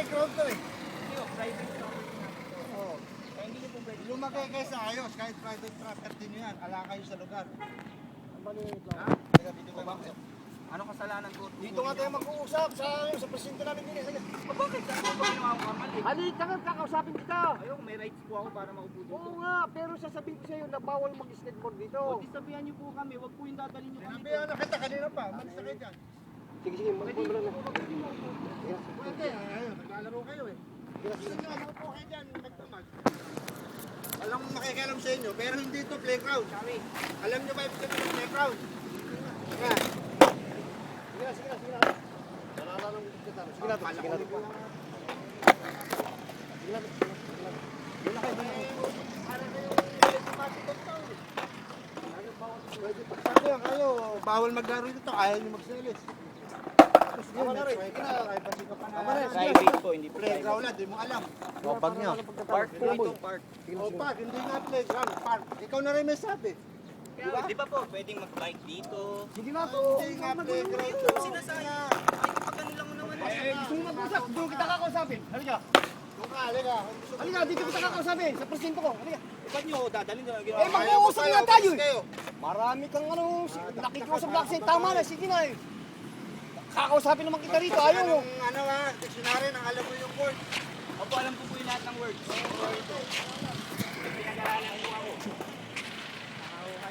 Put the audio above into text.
playground to eh. Hindi o, private property namin to. Oo. Kaya hindi niyo po pwede. Lumagay kayo sa ayos, kahit private property nyo yan. Ala kayo sa lugar. Ang maliit lang. Ha? Teka, dito ka ba? Anong kasalanan ko? Dito nga tayo mag-uusap sa presinto namin din. Sige. Bakit? Ano ba ginawa ko mali? Halika nga, kakausapin kita. Ayoko, may rights po ako para maupo dito. Oo nga, pero sasabihin ko sa iyo na bawal mag-skateboard dito. O, disabihan niyo po kami. Wag po yung dadalhin niyo kami. Sinabihan na kita kanina pa. Malis na kayo dyan. Sige, sige, mag-bumula na. Pwede, ayun, naglalaro kayo eh. Gusto nyo, maupo kayo dyan, magdamag. Walang makikialam sa inyo, pero hindi ito playground. Kami. Alam nyo ba ibig sabihin ng playground? Nga. Sige na, sige na, sige na. Nalalang kita. Sige na, sige na. Sige na, sige na. Yun na kayo. Para kayo, sumasikot to eh. Pwede pagsabi yan kayo, bawal maglaro dito, ayaw nyo magselis. Tama na rin, sige na. Tama na, sige. Private po, hindi po Playground lang, di mo alam. O, pag niya. Park po ito, park. O park, hindi nga playground, park. Ikaw na rin may sabi. Kaya, di ba po, pwedeng mag-bike dito? Sige na to. Hindi nga playground. Ito ang sinasabi. Ay, kapag ano lang naman. Gusto mo mag-usap? Doon kita kakausapin. Halika. Kung halika. Halika, dito kita kakausapin. Sa presinto ko. Halika. Ba't nyo dadalhin na ginawa? Eh, mag-uusap nga tayo eh. Marami kang ano, nakikiusap lang kasi tama na. Sige na eh. Kakausapin naman kita rito. Ayaw mo. Ano ha, dictionary nang alam mo yung word. Opo, alam ko po yung lahat ng words. Pinag-aaralan ko